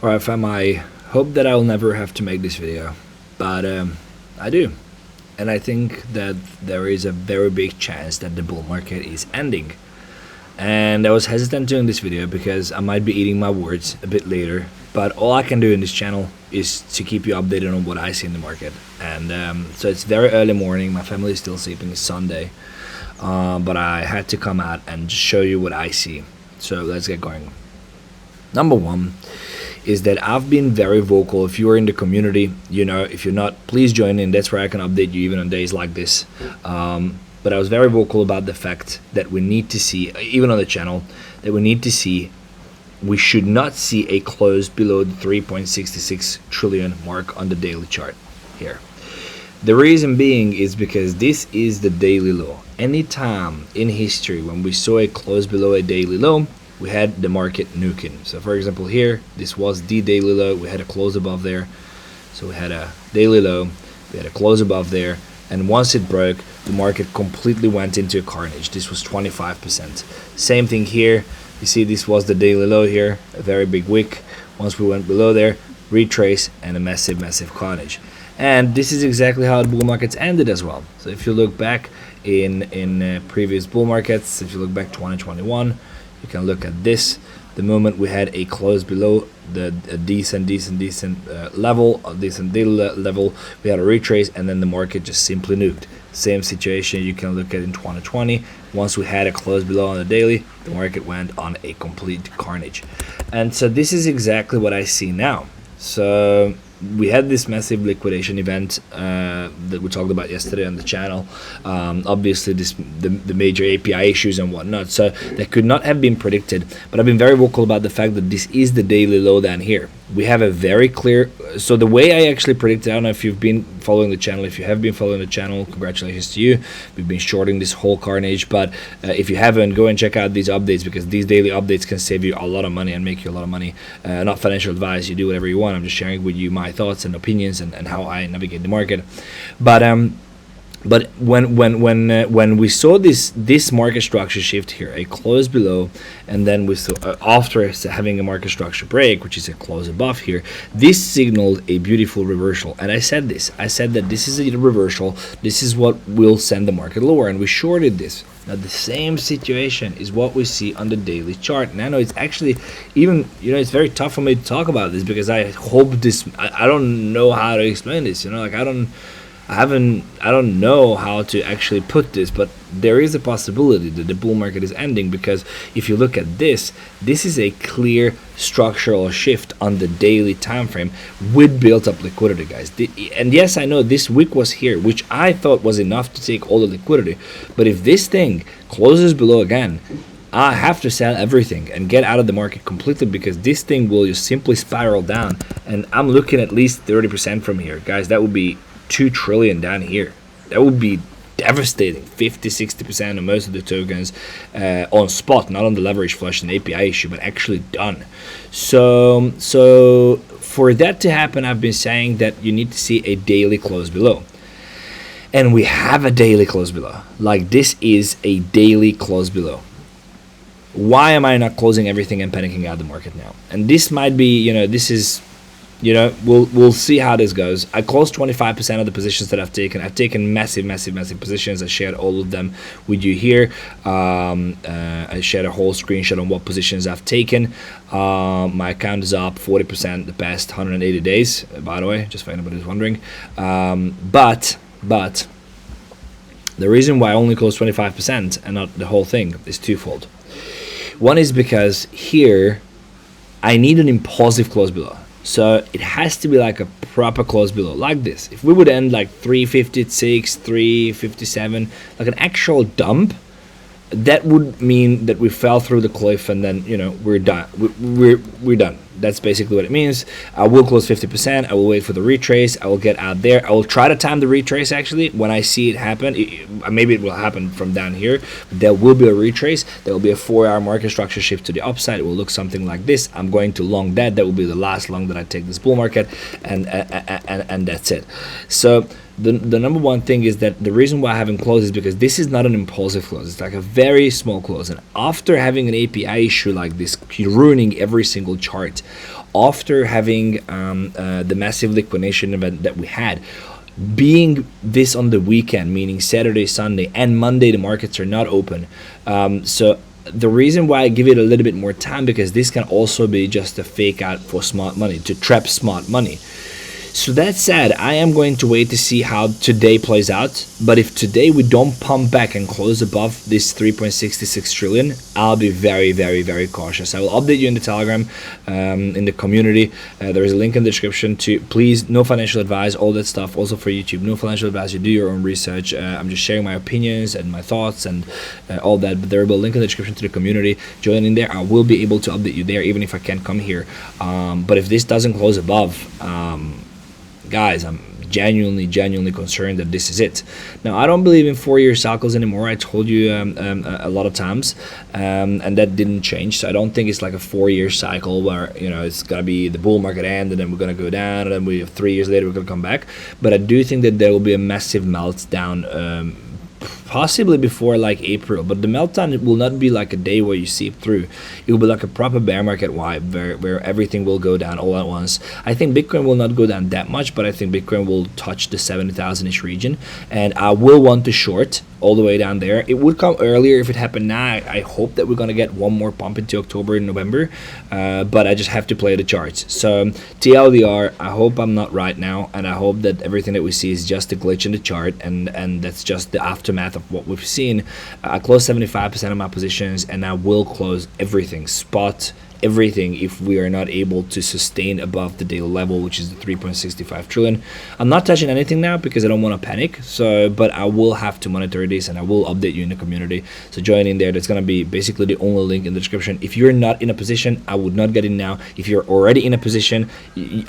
Alright fam, I hope that I'll never have to make this video, but I do. And I think that there is a very big chance that the bull market is ending. And I was hesitant doing this video because I might be eating my words a bit later, but all I can do in this channel is to keep you updated on what I see in the market. And so it's very early morning, my family is still sleeping, it's Sunday, but I had to come out and just show you what I see. So let's get going. Number one is that I've been very vocal. If you are in the community, you know, if you're not, please join in. That's where I can update you even on days like this. But I was very vocal about the fact that we need to see, even on the channel, that we should not see a close below the 3.66 trillion mark on the daily chart here. The reason being is because this is the daily low. Anytime in history when we saw a close below a daily low, we had the market nuking. So for example here, this was the daily low, we had a close above there. So we had a daily low, we had a close above there, and once it broke, the market completely went into a carnage. This was 25%. Same thing here, you see this was the daily low here, a very big wick. Once we went below there, retrace, and a massive carnage. And this is exactly how the bull markets ended as well. So if you look back in previous bull markets, if you look back 2021, you can look at this. The moment we had a close below the decent level, a decent daily level, we had a retrace, and then the market just simply nuked. Same situation you can look at in 2020. Once we had a close below on the daily, the market went on a complete carnage. And so this is exactly what I see now. So we had this massive liquidation event that we talked about yesterday on the channel. Obviously the major API issues and whatnot, so that could not have been predicted, but I've been very vocal about the fact that this is the daily low down here. We have a very clear, so the way I actually predicted, I don't know if you've been following the channel. If you have been following the channel, congratulations to you. We've been shorting this whole carnage, but if you haven't, go and check out these updates, because these daily updates can save you a lot of money and make you a lot of money. Not financial advice, you do whatever you want. I'm just sharing with you my thoughts and opinions and how I navigate the market. But when we saw this market structure shift here, a close below, and then we saw after having a market structure break, which is a close above here, this signaled a beautiful reversal. And I said that this is a reversal. This is what will send the market lower, and we shorted this. Now the same situation is what we see on the daily chart. And I know it's actually even, you know, it's very tough for me to talk about this, because I hope this, I don't know how to explain this, you know, like I don't know how to actually put this, but there is a possibility that the bull market is ending, because if you look at this is a clear structural shift on the daily time frame with built up liquidity, guys. And yes, I know this wick was here, which I thought was enough to take all the liquidity, but if this thing closes below again, I have to sell everything and get out of the market completely, because this thing will just simply spiral down, and I'm looking at least 30% from here, guys. That would be 2 trillion down here. That would be devastating. 50-60% of most of the tokens on spot, not on the leverage flush and API issue, but actually done. So for that to happen, I've been saying that you need to see a daily close below, and we have a daily close below. Like, this is a daily close below. Why am I not closing everything and panicking out the market now? And this might be, you know, this is, you know, we'll see how this goes. I closed 25% of the positions that I've taken. I've taken massive positions. I shared all of them with you here. I shared a whole screenshot on what positions I've taken. My account is up 40% the past 180 days, by the way, just for anybody who's wondering. But the reason why I only closed 25% and not the whole thing is twofold. One is because here I need an impulsive close below. So it has to be like a proper close below, like this. If we would end like 356, 357, like an actual dump, that would mean that we fell through the cliff, and then, you know, we're done. We're done. That's basically what it means. I will close 50%. I will wait for the retrace. I will get out there. I will try to time the retrace, actually, when I see it happen. Maybe it will happen from down here. There will be a retrace. There will be a 4-hour market structure shift to the upside. It will look something like this. I'm going to long that. That will be the last long that I take this bull market, and that's it. So the number one thing is that the reason why I haven't closed is because this is not an impulsive close. It's like a very small close. And after having an API issue like this, ruining every single chart, after having the massive liquidation event that we had. Being this on the weekend, meaning Saturday, Sunday, and Monday, the markets are not open. So the reason why I give it a little bit more time, because this can also be just a fake out for smart money, to trap smart money. So that said, I am going to wait to see how today plays out. But if today we don't pump back and close above this 3.66 trillion, I'll be very, very, very cautious. I will update you in the Telegram, in the community. There is a link in the description to, please, no financial advice, all that stuff. Also for YouTube, no financial advice. You do your own research. I'm just sharing my opinions and my thoughts and all that. But there will be a link in the description to the community. Join in there. I will be able to update you there, even if I can't come here. But if this doesn't close above, guys, I'm genuinely concerned that this is it. Now, I don't believe in 4-year cycles anymore. I told you a lot of times, and that didn't change. So I don't think it's like a 4-year cycle where, you know, it's gonna be the bull market end and then we're gonna go down and then we have 3 years later we're gonna come back. But I do think that there will be a massive meltdown, possibly before like April, but the meltdown, it will not be like a day where you seep through. It will be like a proper bear market vibe where everything will go down all at once. I think Bitcoin will not go down that much, but I think Bitcoin will touch the 70,000-ish region, and I will want to short all the way down there. It would come earlier if it happened now. I hope that we're gonna get one more pump into October and November, but I just have to play the charts. So TLDR, I hope I'm not right now, and I hope that everything that we see is just a glitch in the chart, and that's just the aftermath of what we've seen. I closed 75% of my positions, and I will close everything, spot everything, if we are not able to sustain above the daily level, which is the 3.65 trillion. I'm not touching anything now because I don't want to panic. So, but I will have to monitor this, and I will update you in the community. So join in there. That's going to be basically the only link in the description. If you're not in a position, I would not get in now. If you're already in a position,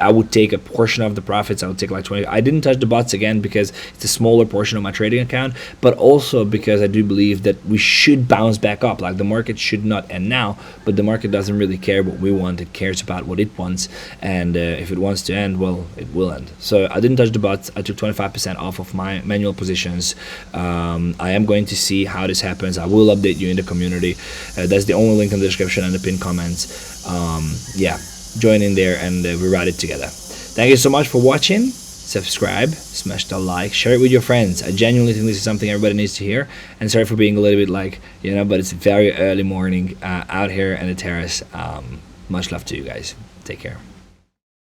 I would take a portion of the profits. I would take like 20. I didn't touch the bots again because it's a smaller portion of my trading account, but also because I do believe that we should bounce back up. Like, the market should not end now, but the market doesn't really care what we want. It cares about what it wants, and if it wants to end, well, it will end. So I didn't touch the bots. I took 25% off of my manual positions. I am going to see how this happens. I will update you in the community. That's the only link in the description and the pinned comments. Yeah, join in there, and we ride it together. Thank you so much for watching. Subscribe, smash the like, share it with your friends. I genuinely think this is something everybody needs to hear. And sorry for being a little bit like, you know, but it's very early morning out here in the terrace. Much love to you guys. Take care.